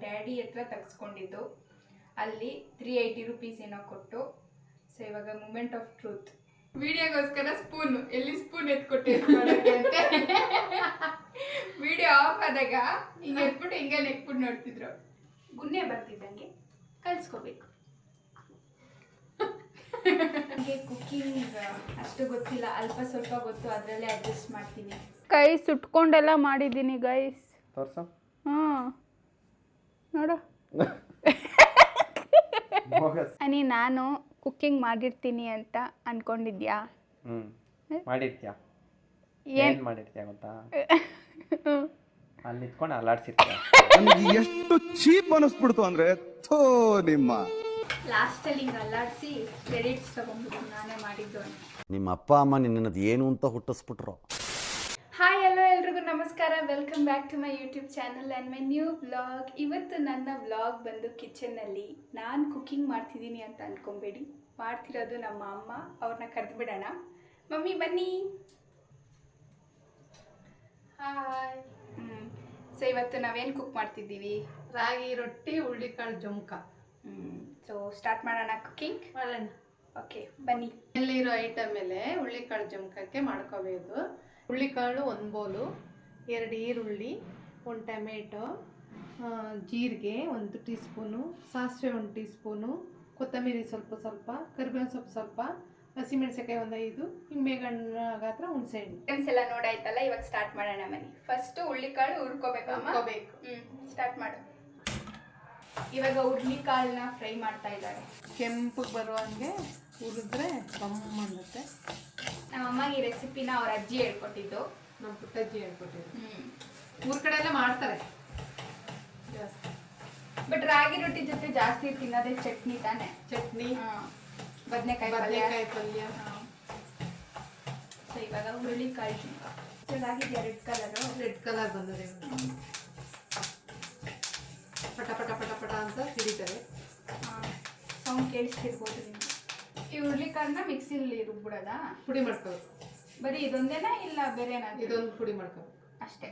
Daddy ಹತ್ರ ತೆಗೆಸ್ಕೊಂಡಿದ್ದು. ಅಲ್ಲಿ 380 rupees ಏನೋ ಕೊಟ್ಟು. ಸೊ ಇವಾಗ ಮೂಮೆಂಟ್ ಆಫ್ ಟ್ರೂತ್. ವಿಡಿಯೋಗೋಸ್ಕರ ಸ್ಪೂನು ಎಲ್ಲಿ ಸ್ಪೂನ್ ಎತ್ಕೊಟ್ಟಿರ್ತಾರೆ ಅಂತ ವಿಡಿಯೋ ಆಫ್ ಆದಾಗ ಹಿಂಗೆ ಎತ್ಬಿಟ್ಟು ಹಿಂಗೆ ನೆಕ್ಬಿಟ್ಟು ನೋಡ್ತಿದ್ರು. ಗುನ್ನೆ ಬರ್ತಿದ್ದಂಗೆ ಕಲ್ಸ್ಕೋಬೇಕು. ನನಗೆ ಕುಕ್ಕಿಂಗ್ ಅಷ್ಟು ಗೊತ್ತಿಲ್ಲ, ಅಲ್ಪ ಸ್ವಲ್ಪ ಗೊತ್ತು, ಅದರಲ್ಲೇ ಅಡ್ಜಸ್ಟ್ ಮಾಡ್ತೀನಿ. ಕೈ ಸುಟ್ಕೊಂಡೆಲ್ಲ ಮಾಡಿದ್ದೀನಿ ಗೈಸ್. ತೋರ್ಸು. ನೋಡು ಅನಿ, ನಾನು ಕುಕ್ಕಿಂಗ್ ಮಾಡಿರ್ತೀನಿ ಅಂತ ಅನ್ಕೊಂಡಿದ್ಯಾ? ಮಾಡಿರ್ತೀಯ? ಏನು ಮಾಡಿರ್ತೀಯ ಗೊತ್ತಾ? ಅಲ್ಲಿ ನಿಂತ್ಕೊಂಡು ಅಲ್ಲಾಡ್ಸಿರ್ತೀಯ. ನನಗೆ ಎಷ್ಟು ಚೀಪ್ ಅನಿಸ್ಬಿಡ್ತು ಅಂದ್ರೆ ಥೋ ನಿಮ್ಮ ಲಾಸ್ಟಲ್ಲಿ ಹಿಂಗೆ ಅಲ್ಲಾಡಿಸಿ ಕ್ರೆಡಿಟ್ಸ್ ತಗೊಂಡ್ಬಿಟ್ಟು ನಾನೇ ಮಾಡಿದ್ದು ಅಂತ. ನಿಮ್ಮ ಅಪ್ಪ ಅಮ್ಮ ನಿನ್ನದು ಏನು ಅಂತ ಹುಟ್ಟಿಸ್ಬಿಟ್ರು. ಹಾಯ್ ಹಲೋ ಎಲ್ರಿಗೂ ನಮಸ್ಕಾರ. Welcome back to my YouTube channel and my new vlog. ಇವತ್ತು ನನ್ನ ವ್ಲಾಗ್ ಬಂದು ಕಿಚನ್ನಲ್ಲಿ ನಾನು ಕುಕ್ಕಿಂಗ್ ಮಾಡ್ತಿದ್ದೀನಿ ಅಂತ ಅಂದ್ಕೊಬೇಡಿ. ಮಾಡ್ತಿರೋದು ನಮ್ಮ ಅಮ್ಮ. ಅವ್ರನ್ನ ಕರೆದು ಬಿಡೋಣ. ಮಮ್ಮಿ ಬನ್ನಿ. ಹಾಯ್. ಸೊ ಇವತ್ತು ನಾವೇನು ಕುಕ್ ಮಾಡ್ತಿದ್ದೀವಿ? ರಾಗಿ ರೊಟ್ಟಿ, ಹುಳ್ಳಿಕಾಳು ಜುಮ್ಕ. ಸೊ ಸ್ಟಾರ್ಟ್ ಮಾಡೋಣ ಕುಕ್ಕಿಂಗ್. ಮಾಡೋಣ. ಓಕೆ ಬನ್ನಿ. ಎಲ್ಲಿರೋ ಐಟಮ್ ಮೇಲೆ ಹುಳ್ಳಿಕಾಳು ಜುಮ್ಕಕ್ಕೆ ಮಾಡ್ಕೋಬೇಕು. ಹುಳ್ಳಿಕಾಳು 1 ಬೌಲು, 2 ಈರುಳ್ಳಿ, 1 ಟೊಮೆಟೊ, ಜೀರಿಗೆ 1 ಟೀ ಸ್ಪೂನು, ಸಾಸಿವೆ 1 ಟೀ ಸ್ಪೂನು, ಕೊತ್ತಂಬರಿ ಸ್ವಲ್ಪ, ಕರಿಬೇವಿನ ಸ್ವಲ್ಪ, ಹಸಿಮೆಣಸಿನಕಾಯಿ 1 5, ನಿಂಬೆಹಣ್ಣು ಗಾತ್ರ ಹುಣಸೆ ಹಣ್ಣು. ಐಟಮ್ಸ್ ಎಲ್ಲ ನೋಡಾಯ್ತಲ್ಲ, ಇವಾಗ ಸ್ಟಾರ್ಟ್ ಮಾಡೋಣ ಬನ್ನಿ. ಫಸ್ಟ್ ಹುಳ್ಳಿಕಾಳು ಹುರ್ಕೋಬೇಕು. ಸ್ಟಾರ್ಟ್ ಮಾಡು. ಇವಾಗ ಹುರ್ಳಿಕಾಳನ್ನ ಫ್ರೈ ಮಾಡ್ತಾ ಇದ್ದಾರೆ. ಕೆಂಪಗೆ ಬರುವಂಗೆ ಹುರಿದ್ರೆ ಕಮ್ಮ ಅನ್ನತ್ತೆ. ನಮ್ಮ ಅಮ್ಮಗೆ ಈ ರೆಸಿಪಿನ ಅವ್ರ ಅಜ್ಜಿ ಹೇಳ್ಕೊಟ್ಟಿದ್ದು. ನಮ್ಮ ಪುಟ್ಟಜ್ಜಿ ಹೇಳ್ಕೊಟ್ಟಿದ್ದು. ಊರ್ ಕಡೆ ಎಲ್ಲ ಮಾಡ್ತಾರೆ ಜಾಸ್ತಿ. ಬಟ್ ರಾಗಿ ರೊಟ್ಟಿ ಜೊತೆ ಜಾಸ್ತಿ ತಿನ್ನೋದೇ ಚಟ್ನಿ ತಾನೆ. ಚಟ್ನಿ, ಬದನೆಕಾಯಿ ಪಲ್ಯ. ಸೊ ಇವಾಗ ಹುರುಳಿಕಾಳು ಜುಮ್ಕ ಚೆನ್ನಾಗಿದೆಯಾ? ರೆಡ್ ಕಲರ್ ಬಂದಿದೆ. ಪಟ ಪಟ ಪಟ ಪಟ ಅಂತ ಸಿಡಿತಾರೆ. ಸೌಂಡ್ ಕೇಳಿಸ್ತಿರ್ಬೋದು ನಿಮ್ಗೆ. ಈ ಹುರುಳಿಕಾಳನ್ನ ಮಿಕ್ಸಿಲಿ ರುಬ್ಬಿಡೋದಾ? ಪುಡಿ ಮಾಡ್ಕೋಬೇಕು. ಬರೀ ಇದೊಂದೇನಾ ಇಲ್ಲ ಬೇರೆ ಏನಾದ್ರು? ಇದೊಂದು ಪುಡಿ ಮಾಡ್ಕೋಬೇಕು ಅಷ್ಟೇ.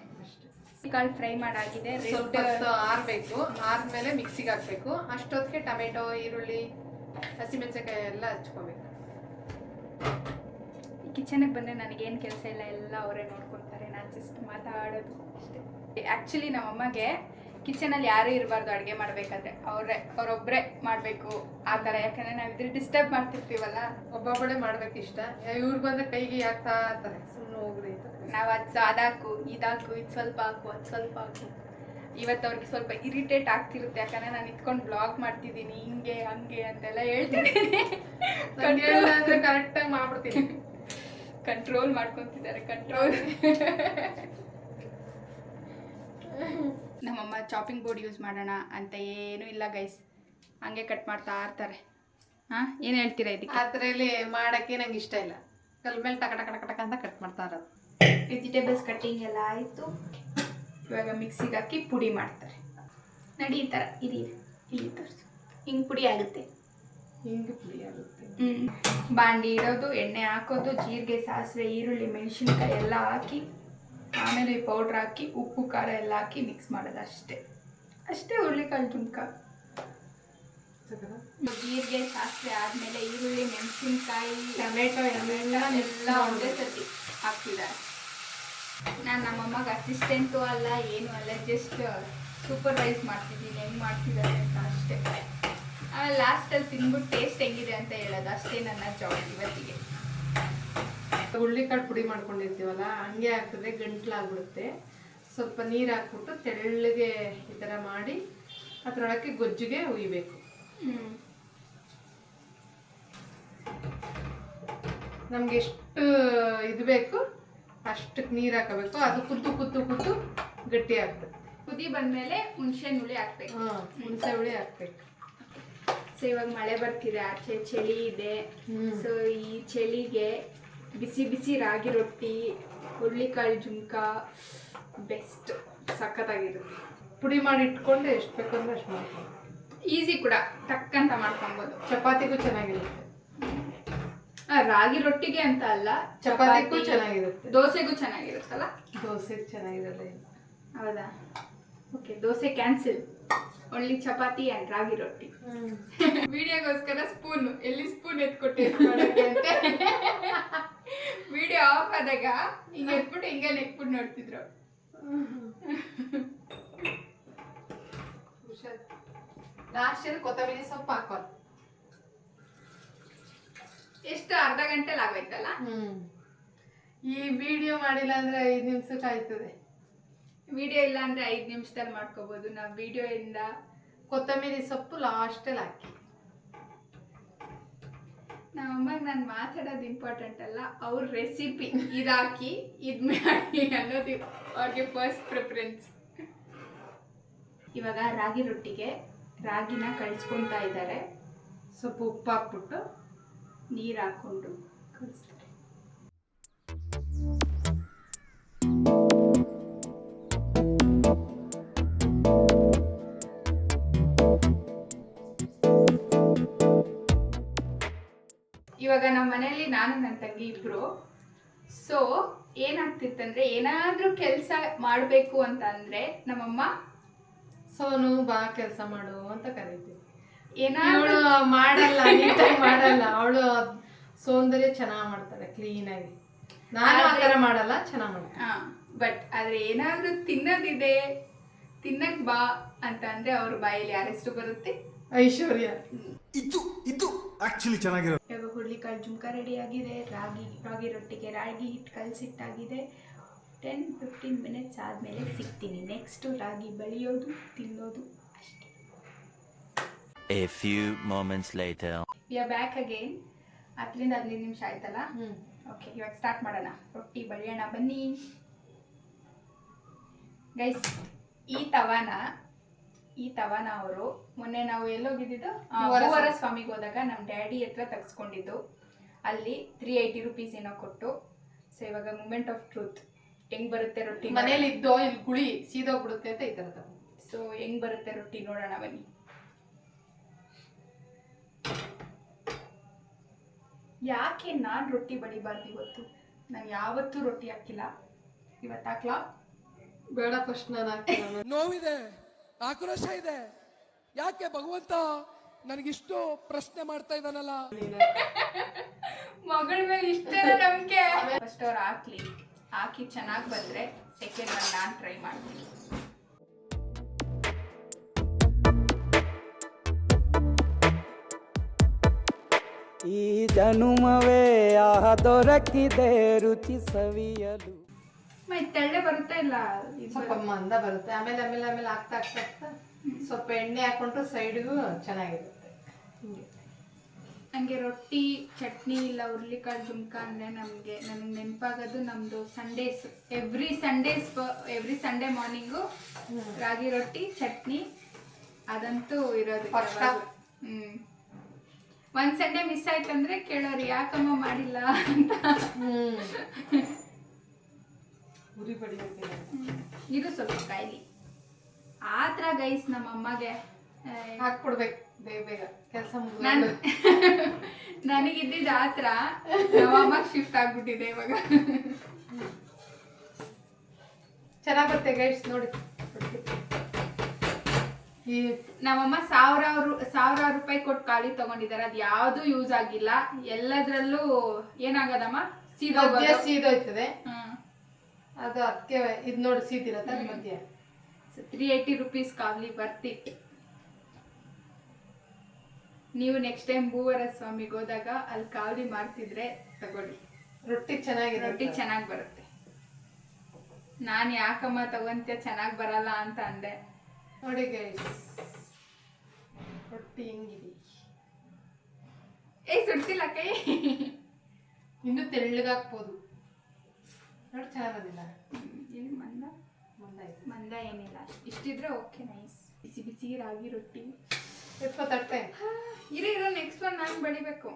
ಕಾಳು ಫ್ರೈ ಮಾಡಾಗಿದೆ. ಸ್ವಲ್ಪ ಆರಬೇಕು. ಆದ್ಮೇಲೆ ಮಿಕ್ಸಿಗೆ ಹಾಕ್ಬೇಕು. ಅಷ್ಟೊತ್ತಿಗೆ ಟೊಮೆಟೊ, ಈರುಳ್ಳಿ, ಹಸಿಮೆಣಸಿನಕಾಯಿ ಎಲ್ಲ ಹಚ್ಕೋಬೇಕು. ಈ ಕಿಚನ್ಗೆ ಬಂದರೆ ನನಗೇನು ಕೆಲಸ ಇಲ್ಲ, ಎಲ್ಲ ಅವರೇ ನೋಡ್ಕೊಳ್ತಾರೆ. ನಾನು ಜಸ್ಟ್ ಮಾತಾಡೋದು ಅಷ್ಟೇ. ಆ್ಯಕ್ಚುಲಿ ನಮ್ಮಮ್ಮಗೆ ಕಿಚನಲ್ಲಿ ಯಾರೂ ಇರಬಾರ್ದು ಅಡುಗೆ ಮಾಡಬೇಕಾದ್ರೆ. ಅವರೊಬ್ಬರೇ ಮಾಡಬೇಕು ಆ ಥರ. ಯಾಕಂದರೆ ನಾವು ಇದ್ರೆ ಡಿಸ್ಟರ್ಬ್ ಮಾಡ್ತಿರ್ತೀವಲ್ಲ. ಒಬ್ಬೊಬ್ಬಳೇ ಮಾಡ್ಬೇಕು ಇಷ್ಟ. ಇವ್ರು ಬಂದರೆ ಕೈಗೆ ಹಾಕ್ತಾ ಇರ್ತಾರೆ. ಸುಮ್ಮನೆ ಹೋಗ್ರಿ ನಾವು ಅದಾಕು ಇದಾಕು, ಇದು ಸ್ವಲ್ಪ ಹಾಕು, ಅದು ಸ್ವಲ್ಪ ಹಾಕು. ಇವತ್ತು ಅವ್ರಿಗೆ ಸ್ವಲ್ಪ ಇರಿಟೇಟ್ ಆಗ್ತಿರುತ್ತೆ. ಯಾಕಂದರೆ ನಾನು ಇಟ್ಕೊಂಡು ಬ್ಲಾಗ್ ಮಾಡ್ತಿದ್ದೀನಿ, ಹಿಂಗೆ ಹಂಗೆ ಅಂತೆಲ್ಲ ಹೇಳ್ತಿದ್ದೀನಿ. ಕರೆಕ್ಟಾಗಿ ಮಾಡ್ಬಿಡ್ತೀನಿ. ಕಂಟ್ರೋಲ್ ಮಾಡ್ಕೊತಿದ್ದಾರೆ. ಕಂಟ್ರೋಲ್. ನಮ್ಮಮ್ಮ ಚಾಪಿಂಗ್ ಬೋರ್ಡ್ ಯೂಸ್ ಮಾಡೋಣ ಅಂತ ಏನೂ ಇಲ್ಲ ಗೈಸ್, ಹಂಗೆ ಕಟ್ ಮಾಡ್ತಾ ಇರ್ತಾರೆ. ಏನು ಹೇಳ್ತೀರಾ ಇದಕ್ಕೆ? ಆ ಥರಲ್ಲಿ ಮಾಡೋಕ್ಕೆ ನಂಗೆ ಇಷ್ಟ ಇಲ್ಲ. ಕಲ್ ಮೇಲೆ ಟಕ ಟಕ ಟಕ ಅಂತ ಕಟ್ ಮಾಡ್ತಾ ಇರೋದು. ವೆಜಿಟೇಬಲ್ಸ್ ಕಟ್ಟಿಂಗ್ ಎಲ್ಲ ಆಯಿತು. ಇವಾಗ ಮಿಕ್ಸಿಗೆ ಹಾಕಿ ಪುಡಿ ಮಾಡ್ತಾರೆ. ನಡಿ ಈ ಥರ ಇಲ್ಲಿ ತೋರಿಸು. ಹಿಂಗೆ ಪುಡಿ ಆಗುತ್ತೆ. ಹಿಂಗೆ ಪುಡಿ ಆಗುತ್ತೆ. ಬಾಂಡಿ ಇಡೋದು, ಎಣ್ಣೆ ಹಾಕೋದು, ಜೀರಿಗೆ, ಸಾಸಿವೆ, ಈರುಳ್ಳಿ, ಮೆಣಸಿನ್ಕಾಯಿ ಎಲ್ಲ ಹಾಕಿ, ಆಮೇಲೆ ಈ ಪೌಡ್ರ್ ಹಾಕಿ, ಉಪ್ಪು ಖಾರ ಎಲ್ಲ ಹಾಕಿ ಮಿಕ್ಸ್ ಮಾಡೋದು. ಅಷ್ಟೇ ಹುರುಳಿಕಾಳು ಜುಮ್ಕ. ಜೀರಿಗೆ, ಸಾಸಿವೆ ಆದಮೇಲೆ ಈರುಳ್ಳಿ, ಮೆಣಸಿನ್ಕಾಯಿ, ಟೊಮೆಟೊ ಎಲ್ಲ ಒಂದೇ ಸತಿ ಹಾಕ್ತಿದ್ದಾರೆ. ನಾನು ನಮ್ಮಮ್ಮಗೆ ಅಸಿಸ್ಟೆಂಟು ಅಲ್ಲ, ಏನೂ ಅಲ್ಲ, ಜಸ್ಟ್ ಸೂಪರ್ವೈಸ್ ಮಾಡ್ತಿದ್ದೀನಿ ಹೆಂಗೆ ಮಾಡ್ತಿದ್ದಾರೆ ಅಂತ ಅಷ್ಟೇ. ಆಮೇಲೆ ಲಾಸ್ಟಲ್ಲಿ ತಿಂದ್ಬಿಟ್ಟು ಟೇಸ್ಟ್ ಹೆಂಗಿದೆ ಅಂತ ಹೇಳೋದು. ಅಷ್ಟೇ ನನ್ನ ಜಾಬ್ ಇವತ್ತಿಗೆ. ಹುಳ್ಳಿಕಾಳು ಪುಡಿ ಮಾಡ್ಕೊಂಡಿರ್ತೀವಲ್ಲ, ಹಂಗೆ ಹಾಕಿದ್ರೆ ಗಂಟ್ಲಾಗ್ಬಿಡುತ್ತೆ. ಸ್ವಲ್ಪ ನೀರು ಹಾಕ್ಬಿಟ್ಟು ತೆಳ್ಳಗೆ ಈ ಥರ ಮಾಡಿ ಅದರೊಳಕ್ಕೆ ಗೊಜ್ಜಿಗೆ ಹುಯ್ಬೇಕು. ನಮ್ಗೆ ಎಷ್ಟು ಇದು ಬೇಕು ಅಷ್ಟಕ್ಕೆ ನೀರು ಹಾಕಬೇಕು. ಅದು ಕುದ್ದು ಗಟ್ಟಿ ಆಗ್ತದೆ. ಕುದಿ ಬಂದಮೇಲೆ ಹುಣಸೆ ಹುಳಿ ಹಾಕ್ಬೇಕು. ಹುಣಸೆ ಹುಳಿ ಹಾಕ್ಬೇಕು. ಸೊ ಇವಾಗ ಮಳೆ ಬರ್ತಿದೆ, ಆಚೆ ಚಳಿ ಇದೆ. ಸೊ ಈ ಚಳಿಗೆ ಬಿಸಿ ಬಿಸಿ ರಾಗಿ ರೊಟ್ಟಿ, ಹುರುಳಿಕಾಳು ಜುಮ್ಕ ಬೆಸ್ಟ್. ಸಖತ್ತಾಗಿರುತ್ತೆ. ಪುಡಿ ಮಾಡಿ ಇಟ್ಕೊಂಡು ಎಷ್ಟು ಬೇಕಂದ್ರೆ ಅಷ್ಟು ಮಾಡ್ಕೊಂಡು ಈಸಿ ಕೂಡ ಟಕ್ಕಂತ ಮಾಡ್ಕೊಬೋದು. ಚಪಾತಿಗೂ ಚೆನ್ನಾಗಿರುತ್ತೆ. ರಾಗಿ ರೊಟ್ಟಿಗೆ ಅಂತ ಅಲ್ಲ, ಚಪಾತಿಗೂ ಚೆನ್ನಾಗಿರುತ್ತೆ, ದೋಸೆಗೂ ಚೆನ್ನಾಗಿರುತ್ತಲ್ಲ. ದೋಸೆ ಚೆನ್ನಾಗಿರಲ್ಲ. ಹೌದಾ? Okay, dosa cancel. ಒಳ್ಳಿ ಚಪಾತಿ ಅಂಡ್ ರಾಗಿ ರೊಟ್ಟಿ. ವಿಡಿಯೋಗೋಸ್ಕರ ಸ್ಪೂನ್ ಎಲ್ಲಿ ಸ್ಪೂನ್ ಎತ್ಕೊಟ್ಟೆ ಅಂತ ವಿಡಿಯೋ ಆಫ್ ಆದಾಗ ಹಿಂಗೆ ಎತ್ಬಿಟ್ಟು ಹಿಂಗೆ ನೆಕ್ಬಿಟ್ಟು ನೋಡ್ತಿದ್ರು. ಲಾಸ್ಟಲ್ಲಿ ಕೊತ್ತಂಬರಿ ಸೊಪ್ಪು ಹಾಕೋದು. ಎಷ್ಟು ಅರ್ಧ ಗಂಟೆಲಿ ಆಗೋಯ್ತಲ್ಲ. ಈ ವಿಡಿಯೋ ಮಾಡಿಲ್ಲ ಅಂದ್ರೆ 5 ನಿಮಿಷಕ್ಕೆ ಆಯ್ತದೆ. ವಿಡಿಯೋ ಇಲ್ಲ ಅಂದ್ರೆ 5 ನಿಮಿಷದಲ್ಲಿ ಮಾಡ್ಕೋಬಹುದು. ನಾವು ವಿಡಿಯೋ ಇಂದ ಕೊತ್ತಂಬರಿ ಸೊಪ್ಪು ಲಾಸ್ಟಲ್ಲಿ ಹಾಕಿ. ನಮ್ಮಮ್ಮಗೆ ನಾನು ಮಾತಾಡೋದು ಇಂಪಾರ್ಟೆಂಟ್ ಅಲ್ಲ, ಅವ್ರ ರೆಸಿಪಿ ಇದಾಕಿ ಇದು ಮಾಡಿ ಅನ್ನೋದು ಅವ್ರಿಗೆ ಫಸ್ಟ್ ಪ್ರಿಫರೆನ್ಸ್. ಇವಾಗ ರಾಗಿ ರೊಟ್ಟಿಗೆ ರಾಗಿನ ಕಳಿಸ್ಕೊತಾ ಇದ್ದಾರೆ. ಸ್ವಲ್ಪ ಉಪ್ಪು ಹಾಕ್ಬಿಟ್ಟು ನೀರು ಹಾಕ್ಕೊಂಡು ಕಳಿಸ್ತಾರೆ. ಇವಾಗ ನಮ್ಮ ಮನೆಯಲ್ಲಿ ನಾನು ನನ್ನ ತಂಗಿ ಇಬ್ರು. ಸೊ ಏನಾಗ್ತಿತ್ತಂದ್ರೆ ಏನಾದ್ರೂ ಕೆಲಸ ಮಾಡಬೇಕು ಅಂತ ಅಂದ್ರೆ ನಮ್ಮಮ್ಮ ಸೋನು ಬಾ ಕೆಲಸ ಮಾಡು ಅಂತ ಕರೀತೀವಿ. ಏನಾದ್ರು ಮಾಡಲ್ಲ, ನೀಟಾಗಿ ಮಾಡಲ್ಲ. ಅವಳು ಸೌಂದರ್ಯ ಚೆನ್ನಾಗಿ ಮಾಡ್ತಾಳೆ, ಕ್ಲೀನಾಗಿ. ನಾನು ಆ ಥರ ಮಾಡಲ್ಲ, ಚೆನ್ನಾಗಿ ಮಾಡ್ತಾಳೆ. ಬಟ್ ಆದ್ರೆ ಏನಾದ್ರೂ ತಿನ್ನೋದಿದೆ, ತಿನ್ನಕ್ ಬಾ ಅಂತ ಅಂದ್ರೆ ಅವ್ರ ಬಾಯಲ್ಲಿ ಯಾರೆಷ್ಟು ಬರುತ್ತೆ? ಐಶ್ವರ್ಯ. ಇದು ಆಕ್ಚುಲಿ ಚೆನ್ನಾಗಿರೋ. ಇವಾಗ ಹುರುಳಿಕಾಳು ಜುಮ್ಕ ರೆಡಿ ಆಗಿದೆ. ರಾಗಿ ರೊಟ್ಟಿಗೆ ರಾಗಿ ಹಿಟ್ಟು ಕಲಸಿಟ್ಟಾಗಿದೆ. 10-15 ಮಿನಿಟ್ಸ್ ಆದಮೇಲೆ ಸಿಗ್ತೀನಿ. ನೆಕ್ಸ್ಟು ರಾಗಿ ಬೆಳೆಯೋದು, ತಿನ್ನೋದು ಅಷ್ಟೇ. A few moments later. We are back again. 10-15 ನಿಮಿಷ ಆಯ್ತಲ್ಲ. ಓಕೆ, ಇವಾಗ ಸ್ಟಾರ್ಟ್ ಮಾಡೋಣ. ರೊಟ್ಟಿ ಬೆಳೆಯೋಣ ಬನ್ನಿ ಗೈಸ್. ಈ ತವಾನ ಅವರು ಮೊನ್ನೆ ನಾವು ಎಲ್ಲೋಗಿದ್ದು ಭೂವರ ಸ್ವಾಮಿಗೆ ಹೋದಾಗ ನಮ್ಮ ಡ್ಯಾಡಿ ಹತ್ರ ತೆಗೆಸ್ಕೊಂಡಿದ್ದು. ಅಲ್ಲಿ 380 rupees ಏನೋ ಕೊಟ್ಟು. ಸೊ ಇವಾಗ ಮೂಮೆಂಟ್ ಆಫ್ ಟ್ರೂತ್. ಹೆಂಗ್ ಬರುತ್ತೆ ರೊಟ್ಟಿ? ಮನೇಲಿ ಇದ್ದೋ ಇಲ್ಲಿ ಗುಳಿ ಸೀದೋಗ್ಬಿಡುತ್ತೆ ಅಂತ ಈ ಥರದ. ಸೊ ಹೆಂಗ್ ಬರುತ್ತೆ ರೊಟ್ಟಿ ನೋಡೋಣ ಬನ್ನಿ. ಯಾಕೆ ನಾನು ರೊಟ್ಟಿ ಬಡಿಬಾರ್ದು ಇವತ್ತು? ನಾನು ಯಾವತ್ತೂ ರೊಟ್ಟಿ ಹಾಕಿಲ್ಲ, ಇವತ್ತು ಹಾಕ್ಲಾ? ಬೇಡ, ಫಸ್ಟ್ ನಾನು ಹಾಕ್ತೀನಿ. ನೋವಿದೆ, ಆಕ್ರೋಶ ಇದೆ. ಯಾಕೆ ಭಗವಂತ ನನಗಿಷ್ಟು ಪ್ರಶ್ನೆ ಮಾಡ್ತಾ ಇದ್ದಾನಲ್ಲ? ಮಗಳ ಮೇಲೆ ಇಷ್ಟೇ ನಂಬಿಕೆ. ಫಸ್ಟ್ ಅವ್ರು ಹಾಕಿ ಚೆನ್ನಾಗಿ ಬಂದ್ರೆ ಸೆಕೆಂಡ್ ಒನ್ ನಾನು ಟ್ರೈ ಮಾಡ್ತೀನಿ. ಈ ಜನುಮವೇ ಆಹ ದೊರಕಿದೆ ರುಚಿ ಸವಿಯಲು. ತೆಳ್ಳೆ ಬರುತ್ತಾ ಇಲ್ಲ? ಸ್ವಲ್ಪ ಮಂದ ಬರುತ್ತೆ. ಆಮೇಲೆ ಆಮೇಲೆ ಆಮೇಲೆ ಆಗ್ತಾ ಆಗ್ತಾ ಆಗ್ತಾ ಸ್ವಲ್ಪ ಎಣ್ಣೆ ಹಾಕೊಂಡ್ರೆ ಸೈಡ್ಗೂ ಚೆನ್ನಾಗಿರುತ್ತೆ. ನನಗೆ ರೊಟ್ಟಿ ಚಟ್ನಿ ಇಲ್ಲ ಹುರುಳಿಕಾಳು ಜುಮ್ಕ ಅಂದರೆ ನನಗೆ ನೆನಪಾಗೋದು ನಮ್ಮದು ಸಂಡೇಸ್. ಎವ್ರಿ ಸಂಡೇ ಮಾರ್ನಿಂಗು ರಾಗಿ ರೊಟ್ಟಿ ಚಟ್ನಿ ಅದಂತೂ ಇರೋದು. ಒಂದು ಸಂಡೇ ಮಿಸ್ ಆಯ್ತಂದ್ರೆ ಕೇಳೋರು ಯಾಕಮ್ಮ ಮಾಡಿಲ್ಲ ಅಂತ. ಉರಿ ಬಡಿಬೇಕು. ಇದು ಸ್ವಲ್ಪ ಕಾಯಿಲಿ ಆತ್ರ ಗೈಸ್. ನಮ್ಮ ಅಮ್ಮಗೆ ಹಾಕ್ಬಿಡ್ಬೇಕು ಬೇಗ ಬೇಗ ಕೆಲಸ ನನಗಿದ್ದಿದ್ದು ಆತ್ರ ನಮ್ಮ ಅಮ್ಮಗೆ ಶಿಫ್ಟ್ ಆಗ್ಬಿಟ್ಟಿದೆ ಇವಾಗ. ಚೆನ್ನಾಗಿ ಬರುತ್ತೆ ಗೈಸ್ ನೋಡಿ. ಈ ನಮ್ಮಮ್ಮ ಸಾವಿರ ರೂಪಾಯಿ ಕೊಟ್ಟು ಖಾಲಿ ತಗೊಂಡಿದ್ದಾರೆ. ಅದು ಯಾವ್ದು ಯೂಸ್ ಆಗಿಲ್ಲ. ಎಲ್ಲದ್ರಲ್ಲೂ ಏನಾಗದಮ್ಮ ಸೀದೋಯ್ತದೆ. ಅದು ಅದಕ್ಕೆ ಇದು ನೋಡಿ ಸೀದಿರತ್ತ ಮಧ್ಯ. 380 rupees ಕಾವ್ಲಿ ಬರ್ತ್ ಇಟ್. ನೀವು ನೆಕ್ಸ್ಟ್ ಟೈಮ್ ಭೂವರ ಸ್ವಾಮಿಗೆ ಹೋದಾಗ ಅಲ್ಲಿ ಕಾವಲಿ ಮಾಡ್ತಿದ್ರೆ ತಗೊಳ್ಳಿ. ರೊಟ್ಟಿ ಚೆನ್ನಾಗಿ ಬರುತ್ತೆ. ನಾನು ಯಾಕಮ್ಮ ತಗೊಂತ ಚೆನ್ನಾಗಿ ಬರಲ್ಲ ಅಂತ ಅಂದೆ. ನೋಡಿ ಗೈಸ್ ರೊಟ್ಟಿ ಹೆಂಗಿದೆ. ಸುಡ್ತಿಲ್ಲ ಕೈ. ಇನ್ನು ತೆಳ್ಳಗಾಕ್ಬೋದು ನೋಡಿ. ಚೆನ್ನಾಗೋದಿಲ್ಲ. ಏನು ಮಂದ ಏನಿಲ್ಲ. ಇಷ್ಟಿದ್ರೆ ಓಕೆ ನೈಸ್. ಬಿಸಿ ಬಿಸಿ ರಾಗಿ ರೊಟ್ಟಿ ತಟ್ಟೆ ಇರೋ ನೆಕ್ಸ್ಟ್ ಒನ್ ನಾನು ಬಡಿಬೇಕು.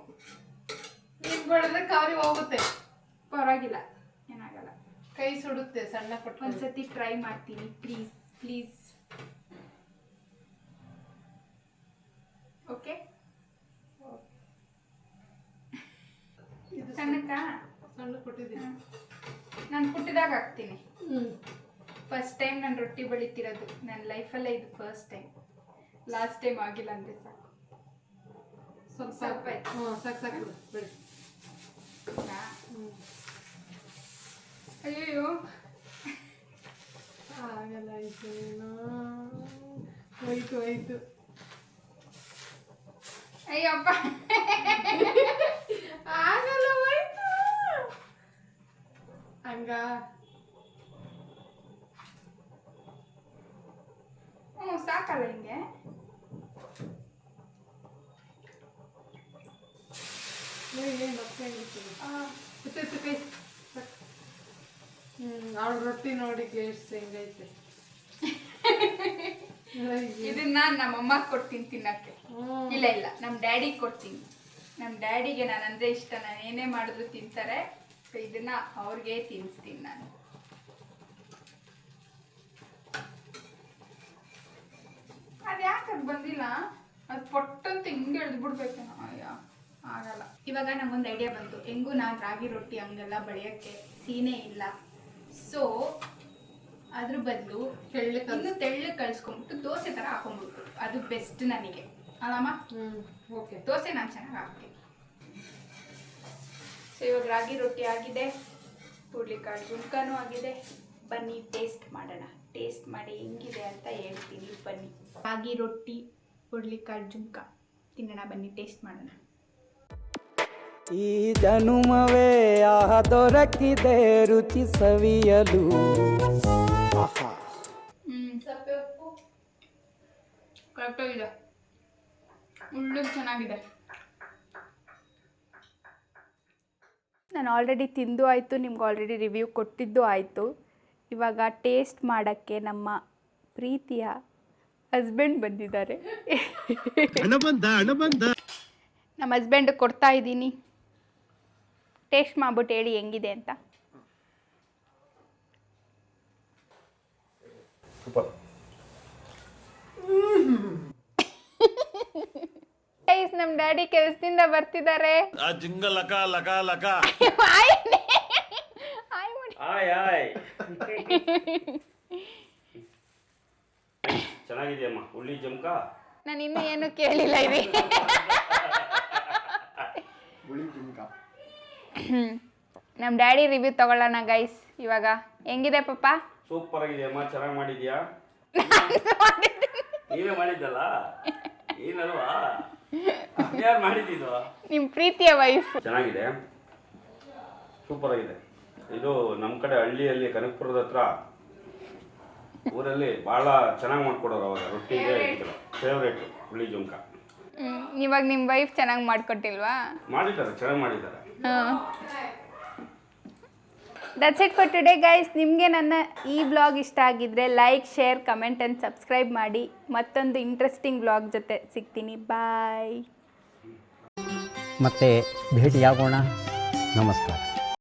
ನೀನು ಬಡಿದ್ರೆ ಕಾರಿ ಹೋಗುತ್ತೆ. ಪರವಾಗಿಲ್ಲ, ಏನಾಗಲ್ಲ. ಕೈ ಸುಡುತ್ತೆ ಸಣ್ಣ ಪಟ್ಟು. ಒಂದ್ಸತಿ ಟ್ರೈ ಮಾಡ್ತೀನಿ ಪ್ಲೀಸ್ ಪ್ಲೀಸ್. ಓಕೆ, ಸಣ್ಣ ಕೊಟ್ಟಿದ್ದೀನಿ. ನಾನು ಪುಟ್ಟಿದಾಗ ಹಾಕ್ತೀನಿ. ಫಸ್ಟ್ ಟೈಮ್ ನಾನು ರೊಟ್ಟಿ ಬಡಿತಿರೋದು ನನ್ನ ಲೈಫಲ್ಲೇ. ಇದು ಫಸ್ಟ್ ಟೈಮ್. ಲಾಸ್ಟ್ ಟೈಮ್ ಆಗಿಲ್ಲ ಅಂದರೆ ಸಾಕು. ಸ್ವಲ್ಪ ಸ್ವಲ್ಪ ಆಯ್ತು. ಹ್ಞೂ ಸಾಕು ಬಿಡಿ. ಅಯ್ಯೋ ಆಗಲ್ಲ ಆಯ್ತು ಹೋಯ್ತು ಅಯ್ಯಪ್ಪ ಆಗಲ್ಲ ಹೋಯ್ತು ಹಂಗ. ಸಾಕಲ್ಲ ಹಿಂಗೆ. ಅವಳ ರೊಟ್ಟಿ ನೋಡಿ ಎಷ್ಟು ಹೆಂಗೈತೆ. ಇದನ್ನ ನಮ್ಮಮ್ಮ ಕೊಡ್ತೀನಿ ತಿನ್ನಕ್ಕೆ. ಇಲ್ಲ ನಮ್ಮ ಡ್ಯಾಡಿಗೆ ಕೊಡ್ತೀನಿ. ನಮ್ಮ ಡ್ಯಾಡಿಗೆ ನಾನು ಅಂದರೆ ಇಷ್ಟ, ನಾನು ಏನೇ ಮಾಡಿದ್ರು ತಿಂತಾರೆ. ಸೊ ಇದನ್ನ ಅವ್ರಿಗೆ ತಿನ್ನಿಸ್ತೀನಿ ನಾನು. ಅದು ಯಾಕೆ ಅದು ಬಂದಿಲ್ಲ, ಅದು ಪೊಟ್ಟಂತ ಹಿಂಗೆ ಎಳೆದ್ಬಿಡ್ಬೇಕು. ಅಯ್ಯ ಆಗಲ್ಲ. ಇವಾಗ ನಮಗೊಂದು ಐಡಿಯಾ ಬಂತು. ಹೆಂಗೂ ನಾನು ರಾಗಿ ರೊಟ್ಟಿ ಹಂಗೆಲ್ಲ ಬಳಿಯೋಕ್ಕೆ ಸೀನೆ ಇಲ್ಲ. ಸೊ ಅದ್ರ ಬದಲು ಇನ್ನು ತೆಳ್ಳಗೆ ಕಳಿಸ್ಕೊಂಬಿಟ್ಟು ದೋಸೆ ಥರ ಹಾಕೊಂಡ್ಬಿಟ್ಟು ಅದು ಬೆಸ್ಟ್ ನನಗೆ ಅಲ್ಲಮ್ಮ. ಓಕೆ, ದೋಸೆ ನಾನು ಚೆನ್ನಾಗಿ ಹಾಕ್ತೀನಿ. ಸೊ ಇವಾಗ ರಾಗಿ ರೊಟ್ಟಿ ಆಗಿದೆ, ಹುರುಳಿಕಾಳು ಜುಣ್ಕಾನೂ ಆಗಿದೆ. ಬನ್ನಿ ಟೇಸ್ಟ್ ಮಾಡೋಣ. ಟೇಸ್ಟ್ ಮಾಡಿ ಹೆಂಗಿದೆ ಅಂತ ಹೇಳ್ತೀನಿ ಬನ್ನಿ. ರಾಗಿ ರೊಟ್ಟಿ ಹುರುಳಿಕಾಳು ಜುಣ್ಕ ತಿನ್ನೋಣ ಬನ್ನಿ, ಟೇಸ್ಟ್ ಮಾಡೋಣ. ಈ ಜನುಮವೇ ದೊರಕಿದೆ ರುಚಿ ಸವಿಯಲು. ಸಪ್ಪೆ ಉಪ್ಪು ಕರೆಕ್ಟಾಗಿದೆ, ಉಳ್ಳು ಚೆನ್ನಾಗಿದೆ. ನಾನು ಆಲ್ರೆಡಿ ತಿಂದು ಆಯಿತು, ನಿಮ್ಗೆ ಆಲ್ರೆಡಿ ರಿವ್ಯೂ ಕೊಟ್ಟಿದ್ದು ಆಯಿತು. ಇವಾಗ ಟೇಸ್ಟ್ ಮಾಡೋಕ್ಕೆ ನಮ್ಮ ಪ್ರೀತಿಯ ಹಸ್ಬೆಂಡ್ ಬಂದಿದ್ದಾರೆ. ನಮ್ಮ ಹಸ್ಬೆಂಡ್ ಕೊಡ್ತಾ ಇದ್ದೀನಿ. ಟೇಸ್ಟ್ ಮಾಡ್ಬಿಟ್ಟು ಹೇಳಿ ಹೆಂಗಿದೆ ಅಂತ. ನಮ್ಮ ಡ್ಯಾಡಿ ಕೆಲಸದಿಂದ ಬರ್ತಿದ್ದಾರೆ. ಚೆನ್ನಾಗಿದೆಯಮ್ಮ ಹುಳಿ ಜಮಕ. ನಾನು ಇನ್ನೂ ಏನು ಕೇಳಿಲ್ಲ ಇದೆ. ನಮ್ಮ ಡ್ಯಾಡಿ ರಿವ್ಯೂ ತಗೊಳ್ಳೋಣ ಗೈಸ್. ಇವಾಗ ಹೆಂಗಿದೆ ಪಪ್ಪ? ಸೂಪರ್ ಆಗಿದೆಯಮ್ಮ, ಚೆನ್ನಾಗಿ ಮಾಡಿದ್ಯಾ. ನೀವೇ ಮಾಡಿದ್ದಲ್ಲ, ಏನಲ್ವಾ? ಯಾರು ಮಾಡಿದ್ದು? ನಿಮ್ಮ ಪ್ರೀತಿಯ ವೈಫ್. ಚೆನ್ನಾಗಿದೆ, ಸೂಪರ್ ಆಗಿದೆ. ಇದು ನಮ್ಮ ಕಡೆ ಹಳ್ಳಿಯಲ್ಲಿ ಕನಕಪುರದ ಹತ್ರ ಊರಲ್ಲಿ ಭಾಳ ಚೆನ್ನಾಗಿ ಮಾಡ್ಕೊಡೋರು. ಅವಾಗ ರೊಟ್ಟಿಗೆ ಫೇವ್ರೇಟ್ ಹುಳಿ ಜುಮ್ಕ. ಇವಾಗ ನಿಮ್ಮ ವೈಫ್ ಚೆನ್ನಾಗಿ ಮಾಡ್ಕೊಟ್ಟಿಲ್ವಾ? ಮಾಡಿದ್ದಾರೆ, ಚೆನ್ನಾಗಿ ಮಾಡಿದ್ದಾರೆ. That's it for today guys. ನಿಮಗೆ ನನ್ನ ಈ ಬ್ಲಾಗ್ ಇಷ್ಟ ಆಗಿದ್ದರೆ like, share, comment and subscribe ಮಾಡಿ. ಮತ್ತೊಂದು ಇಂಟ್ರೆಸ್ಟಿಂಗ್ ಬ್ಲಾಗ್ ಜೊತೆ ಸಿಗ್ತೀನಿ. ಬಾಯ್. ಮತ್ತೆ ಭೇಟಿಯಾಗೋಣ. ನಮಸ್ಕಾರ.